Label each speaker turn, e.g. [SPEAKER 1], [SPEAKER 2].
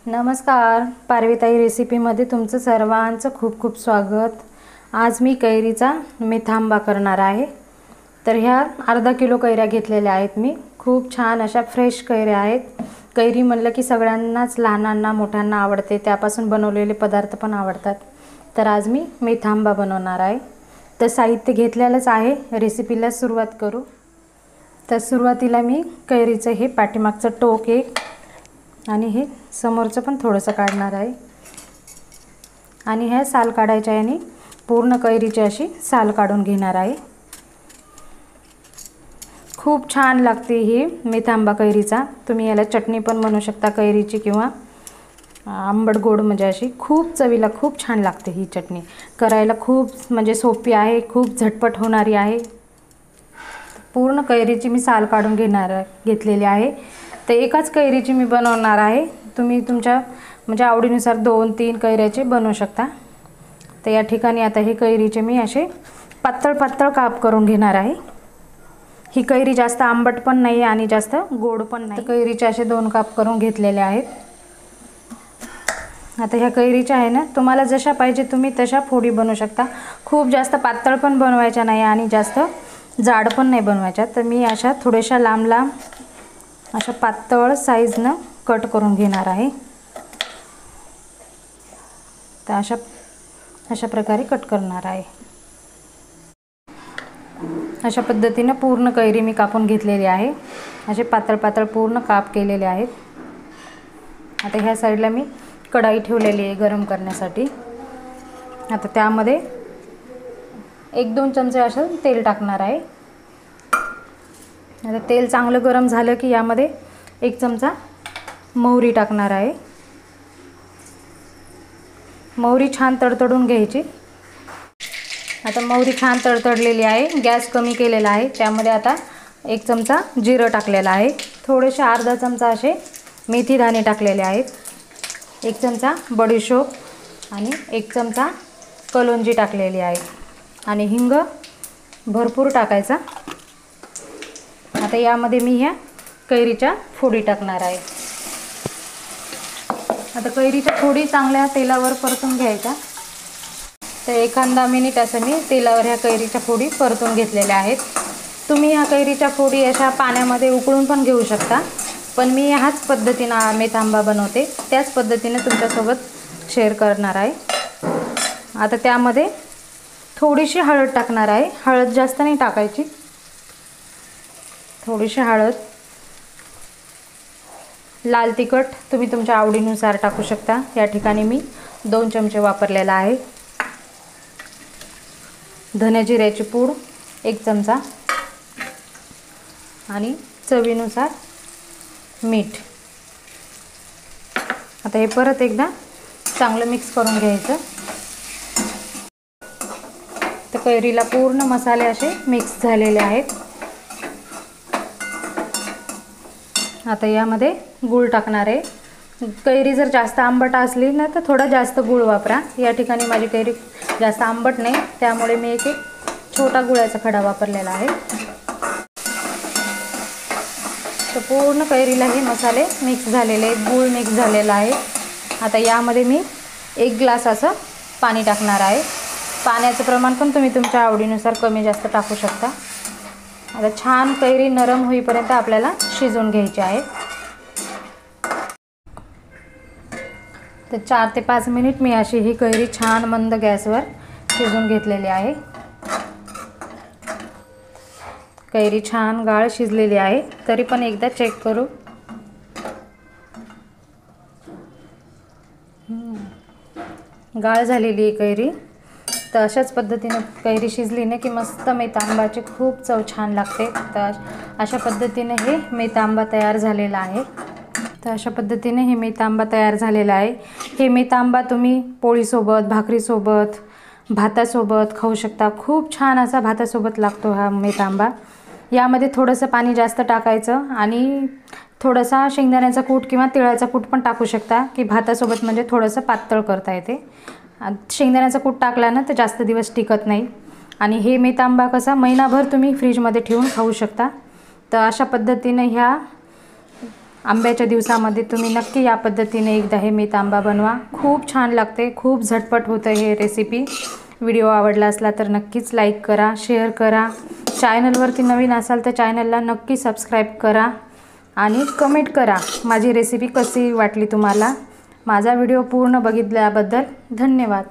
[SPEAKER 1] नमस्कार, पारवीताई रेसिपीमध्ये तुमचं सर्वांचं खूप खूप स्वागत। आज मी कैरीचा मेथांबा करणार आहे। तर ह्या अर्धा किलो कैऱ्या घेतलेल्या आहेत मी। खूप छान अशा फ्रेश कैऱ्या आहेत। कैरी म्हणलं की सगळ्यांनाच, लहानांना मोठ्यांना आवडते, त्यापासून बनवलेले पदार्थ पण आवडतात। तर आज मी मेथांबा बनवणार आहे। तर साहित्य घेतलेलंच आहे, रेसिपीला सुरुवात करू। तर सुरुवातीला मी कैरीचं हे पाठीमागचं टोक एक आणि हे समोरचं पण थोडंसं काढणार आहे आणि हे साल काढायच्या याने पूर्ण कैरीची अशी साल काढून घेणार आहे। खूप छान लागते ही मेथांबा कैरीचा। तुम्ही याला चटणी पण बनवू शकता कैरीची, किंवा आंबट गोड, म्हणजे अशी खूप चवीला खूप छान लागते ही चटणी। करायला खूप म्हणजे सोपी आहे, खूप झटपट होणारी आहे। पूर्ण कैरीची मी साल काढून घेतलेली आहे। तर एकाच कैरीची मी बनवणार आहे। तुम्ही तुमच्या म्हणजे आवडीनुसार 2-3 कैऱ्याचे बनवू शकता। तर या ठिकाणी आता हे कैरीचे मी असे पातळ पातळ काप करून घेणार आहे। ही कैरी जास्त आंबट पण नाही आणि जास्त गोड पण नाही। तर कैरीचे असे 2 काप करून घेतलेले आहेत। आता ह्या कैरीच्या आहे ना, तुम्हाला जशा पाहिजे तुम्ही तशा फोडी बनवू शकता। खूप जास्त पातळ पण बनवायच्या नाही आणि जास्त जाड पण नाही बनवायच्या। तर मी अशा थोड्याशा लांब लांब अशा पातळ साईजनं कट करून घेणार आहे। तर अशा प्रकारे कट करणार आहे। अशा पद्धतीने पूर्ण कैरी मी कापून घेतलेली आहे। असे पातळ पातळ पूर्ण काप केलेले आहेत। आता ह्या साईडला मी कढाई ठेवलेली आहे गरम करण्यासाठी। आता त्यामध्ये 1-2 चमचे असं तेल टाकणार आहे। आता तेल चांगलं गरम झालं की यामध्ये 1 चमचा मोहरी टाकणार आहे। मोहरी छान तडतडून घ्यायची। आता मोहरी छान तडतडलेली आहे, गॅस कमी केलेला आहे। त्यामध्ये आता 1 चमचा जिरं टाकलेला आहे, थोडेसे अर्धा चमचा असे मेथी दाणे टाकलेले आहेत, 1 चमचा बडीशोप आणि 1 चमचा कलोंजी टाकलेली आहे आणि हिंग भरपूर टाकायचा। आता यामध्ये मी ह्या कैरीच्या फोडी टाकणार आहे। आता कैरीच्या फोडी चांगल्या तेलावर परतून घ्यायच्या। तर एखादा मिनिट असं मी तेलावर ह्या कैरीच्या फोडी परतून घेतलेल्या आहेत। तुम्ही ह्या कैरीच्या फोडी अशा पाण्यामध्ये उकळून पण घेऊ शकता, पण मी ह्याच पद्धतीने मेथांबा बनवते, त्याच पद्धतीने तुमच्यासोबत शेअर करणार आहे। आता त्यामध्ये थोडीशी हळद टाकणार आहे। हळद जास्त नाही टाकायची, थोडीशी हळद। लाल तिखट तुम्ही तुमच्या आवडीनुसार टाकू शकता। या ठिकाणी मी 2 चमचे वापरलेला आहे। धने जिऱ्याची पूड 1 चमचा आणि चवीनुसार मीठ। आता हे परत एकदा चांगलं मिक्स करून घ्यायचं। तर कैरीला पूर्ण मसाले असे मिक्स झालेले आहेत। आता यामध्ये गूळ टाकणार आहे। कैरी जर जास्त आंबट असली ना तर थोडा जास्त गूळ वापरा। या ठिकाणी माझी कैरी जास्त आंबट नाही, त्यामुळे मी एक छोटा गुळाचा खडा वापरलेला आहे। तर पूर्ण कैरीला हे मसाले मिक्स झालेले आहेत, गूळ मिक्स झालेला आहे। आता यामध्ये मी 1 ग्लास असं पाणी टाकणार आहे। पाण्याचं प्रमाण पण तुम्ही तुमच्या आवडीनुसार कमी जास्त टाकू शकता। आता छान कैरी नरम होईपर्यंत आपल्याला शिजवून घ्यायची आहे। तर 4 ते 5 मिनिट मी अशी ही कैरी छान मंद गॅसवर शिजवून घेतलेली आहे। कैरी छान गाळ शिजलेली आहे, तरी पण एकदा चेक करू। गाळ झालेली आहे कैरी। तर अशाच पद्धतीने कैरी शिजली ना की मस्त मेथांबाची खूप चव छान लागते। तर अशा पद्धतीने हे मेथांबा तयार झालेला आहे। तर अशा पद्धतीने हे मेथांबा तयार झालेला आहे। हे मेथांबा तुम्ही पोळीसोबत, भाकरीसोबत, भातासोबत खाऊ शकता। खूप छान असा भातासोबत लागतो हा मेथांबा। यामध्ये थोडंसं पाणी जास्त टाकायचं आणि थोडासा शेंगदाण्याचा कूट किंवा तिळाचा कूट पण टाकू शकता, की भातासोबत म्हणजे थोडंसं पातळ करता येते। शेंगदाण्याचा कूट टाकला ना तर जास्त दिवस टिकत नाही। आणि हे मेथांबा कसा महिनाभर तुम्ही फ्रीजमध्ये ठेवून खाऊ शकता। तर अशा पद्धतीने ह्या आंब्याच्या दिवसामध्ये तुम्ही नक्की या पद्धतीने एकदा हे मीठ आंबा बनवा। खूप छान लागते, खूप झटपट होतं हे रेसिपी। व्हिडिओ आवडला असला तर नक्कीच लाईक करा, शेअर करा। चॅनलवरती नवीन असाल तर चॅनलला नक्की सबस्क्राईब करा आणि कमेंट करा माझी रेसिपी कशी वाटली तुम्हाला। माझा व्हिडिओ पूर्ण बघितल्याबद्दल धन्यवाद।